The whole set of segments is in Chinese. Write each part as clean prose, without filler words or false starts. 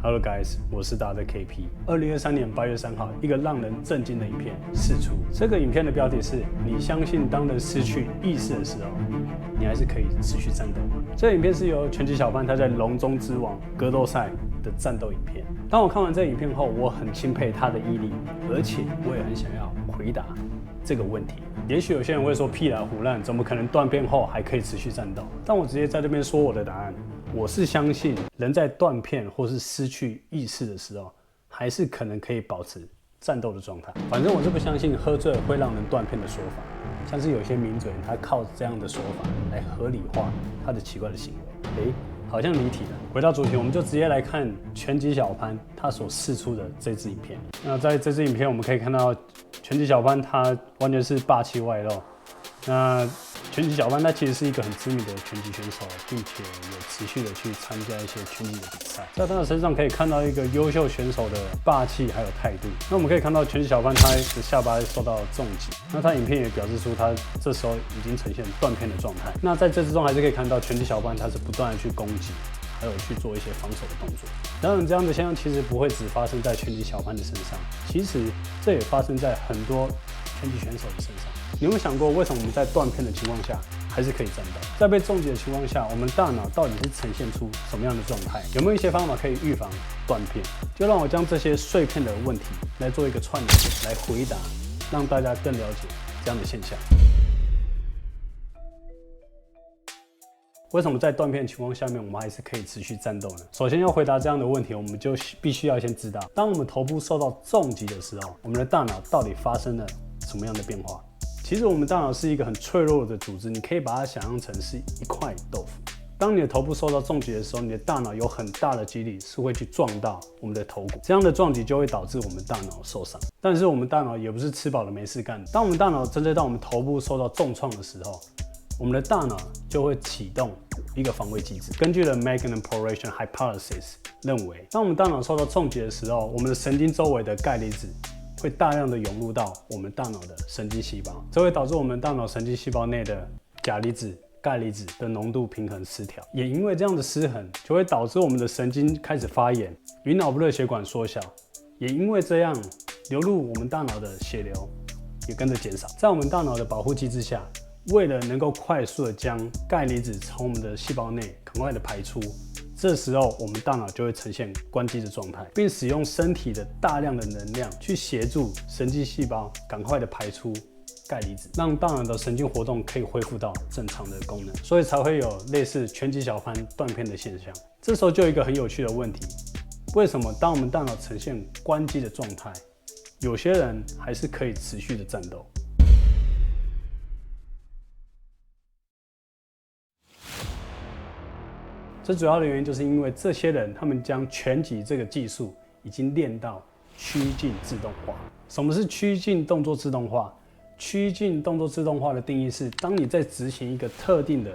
Hello guys， 我是达的 KP。2023年8月3号，一个让人震惊的影片释出。这个影片的标题是：你相信当人失去意识的时候，你还是可以持续战斗吗？这个影片是由拳击小潘他在龙中之王格斗赛的战斗影片。当我看完这个影片后，我很钦佩他的毅力，而且我也很想要回答这个问题。也许有些人会说屁啦胡乱，怎么可能断片后还可以持续战斗？但我直接在这边说我的答案。我是相信人在断片或是失去意识的时候，还是可能可以保持战斗的状态。反正我是不相信喝醉会让人断片的说法，像是有些名嘴他靠这样的说法来合理化他的奇怪的行为。好像离题了。回到主题，我们就直接来看拳击小潘他所释出的这支影片。那在这支影片，我们可以看到拳击小潘他完全是霸气外露。那拳击小潘他其实是一个很知名的拳击选手，并且有持续的去参加一些拳击的比赛，在他的身上可以看到一个优秀选手的霸气还有态度。那我们可以看到拳击小潘他的下巴受到重击，那他影片也表示出他这时候已经呈现断片的状态。那在这之中还是可以看到拳击小潘他是不断的去攻击，还有去做一些防守的动作。当然，这样的现象其实不会只发生在拳击小潘的身上，其实这也发生在很多拳击选手的身上。你有没有想过，为什么我们在断片的情况下还是可以战斗？在被重击的情况下，我们大脑到底是呈现出什么样的状态？有没有一些方法可以预防断片？就让我将这些碎片的问题来做一个串联，来回答，让大家更了解这样的现象。为什么在断片的情况下面，我们还是可以持续战斗呢？首先要回答这样的问题，我们就必须要先知道，当我们头部受到重击的时候，我们的大脑到底发生了什么样的变化？其实我们大脑是一个很脆弱的组织，你可以把它想象成是一块豆腐。当你的头部受到重击的时候，你的大脑有很大的几率是会去撞到我们的头骨，这样的撞击就会导致我们大脑受伤。但是我们大脑也不是吃饱了没事干，当我们大脑针对到我们头部受到重创的时候，我们的大脑就会启动一个防卫机制。根据了 Magnum-Poration Hypothesis 认为，当我们大脑受到重击的时候，我们的神经周围的钙离子会大量的涌入到我们大脑的神经细胞，这会导致我们大脑神经细胞内的钾离子、钙离子的浓度平衡失调。也因为这样的失衡，就会导致我们的神经开始发炎，与脑部的血管缩小。也因为这样，流入我们大脑的血流也跟着减少。在我们大脑的保护机制下，为了能够快速的将钙离子从我们的细胞内赶快的排出，这时候我们大脑就会呈现关机的状态，并使用身体的大量的能量去协助神经细胞赶快的排出钙离子，让大脑的神经活动可以恢复到正常的功能，所以才会有类似拳击小潘断片的现象。这时候就有一个很有趣的问题，为什么当我们大脑呈现关机的状态，有些人还是可以持续的战斗？这主要的原因就是因为这些人他们将拳击这个技术已经练到趋近自动化。什么是趋近动作自动化？趋近动作自动化的定义是，当你在执行一个特定的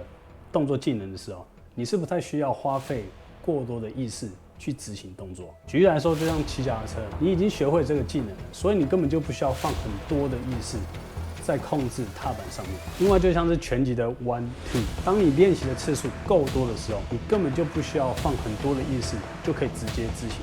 动作技能的时候，你是不太需要花费过多的意识去执行动作。举例来说，就像骑脚踏车，你已经学会这个技能了，所以你根本就不需要放很多的意识在控制踏板上面。另外，就像是拳击的 1, 2， 当你练习的次数够多的时候，你根本就不需要放很多的意识，就可以直接执行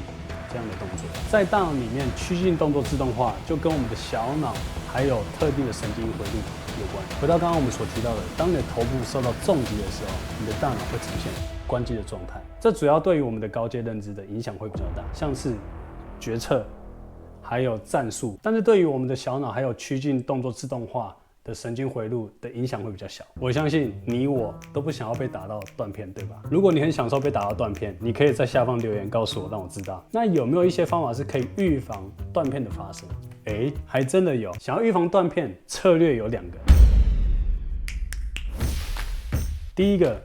这样的动作。在大脑里面，趋近动作自动化就跟我们的小脑还有特定的神经回路有关。回到刚刚我们所提到的，当你的头部受到重击的时候，你的大脑会呈现关机的状态。这主要对于我们的高阶认知的影响会比较大，像是决策还有战术，但是对于我们的小脑还有趋近动作自动化的神经回路的影响会比较小。我相信你我都不想要被打到断片，对吧？如果你很享受被打到断片，你可以在下方留言告诉我，让我知道。那有没有一些方法是可以预防断片的发生？还真的有。想要预防断片，策略有2个。第一个，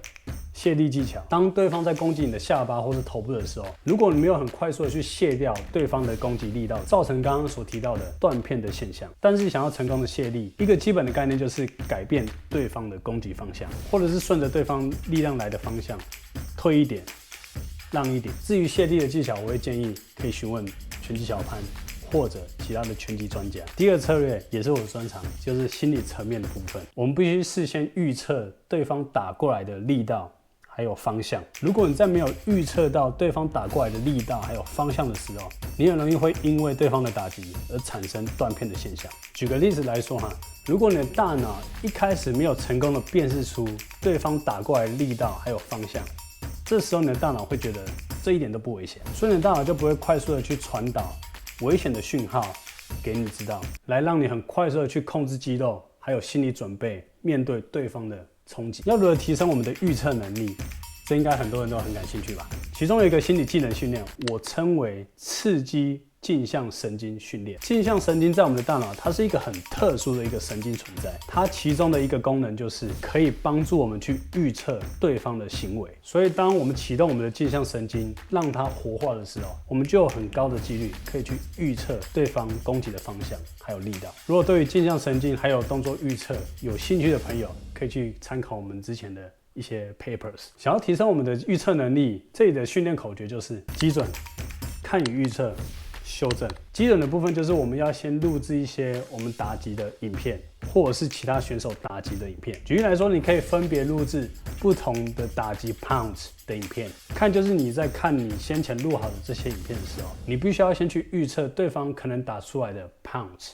卸力技巧。当对方在攻击你的下巴或是头部的时候，如果你没有很快速的去卸掉对方的攻击力道，造成刚刚所提到的断片的现象。但是想要成功的卸力，一个基本的概念就是改变对方的攻击方向，或者是顺着对方力量来的方向退一点，让一点。至于卸力的技巧，我会建议可以询问拳击小潘或者其他的拳击专家。第二个策略也是我的专长，就是心理层面的部分。我们必须事先预测对方打过来的力道还有方向。如果你在没有预测到对方打过来的力道还有方向的时候，你很容易会因为对方的打击而产生断片的现象。举个例子来说哈，如果你的大脑一开始没有成功的辨识出对方打过来的力道还有方向，这时候你的大脑会觉得这一点都不危险，所以你的大脑就不会快速的去传导危险的讯号给你知道，来让你很快速的去控制肌肉，还有心理准备面对对方的冲击。要如何提升我们的预测能力？这应该很多人都很感兴趣吧？其中有一个心理技能训练，我称为刺激镜像神经训练。镜像神经在我们的大脑，它是一个很特殊的一个神经存在，它其中的一个功能就是可以帮助我们去预测对方的行为。所以当我们启动我们的镜像神经，让它活化的时候，我们就有很高的几率可以去预测对方攻击的方向还有力道。如果对于镜像神经还有动作预测有兴趣的朋友，可以去参考我们之前的一些 papers。想要提升我们的预测能力，这里的训练口诀就是基准、看与预测、修正。基准的部分就是我们要先录制一些我们打击的影片，或者是其他选手打击的影片。举例来说，你可以分别录制不同的打击 pounds 的影片。看就是你在看你先前录好的这些影片的时候，你必须要先去预测对方可能打出来的 pounds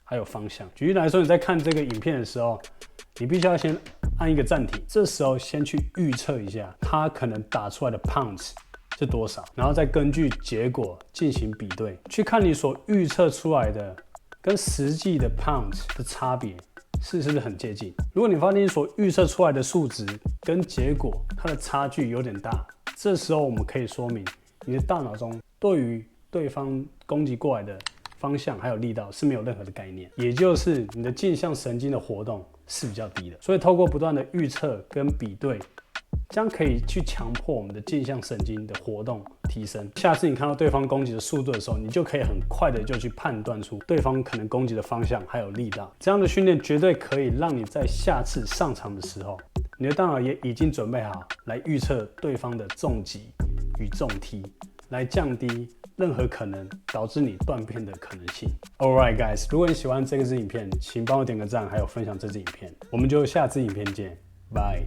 还有方向。举例来说，你在看这个影片的时候，你必须要先按一个暂停，这时候先去预测一下他可能打出来的 pounds 是多少，然后再根据结果进行比对，去看你所预测出来的跟实际的 pounds 的差别是不是很接近。如果你发现你所预测出来的数值跟结果它的差距有点大，这时候我们可以说明你的大脑中对于对方攻击过来的方向还有力道是没有任何的概念，也就是你的镜像神经的活动是比较低的。所以透过不断的预测跟比对，将可以去强迫我们的镜像神经的活动提升。下次你看到对方攻击的速度的时候，你就可以很快的就去判断出对方可能攻击的方向还有力道。这样的训练绝对可以让你在下次上场的时候，你的大脑也已经准备好来预测对方的重击与重踢，来降低任何可能导致你断片的可能性。Alright guys， 如果你喜欢这支影片，请帮我点个赞，还有分享这支影片。我们就下支影片见，拜。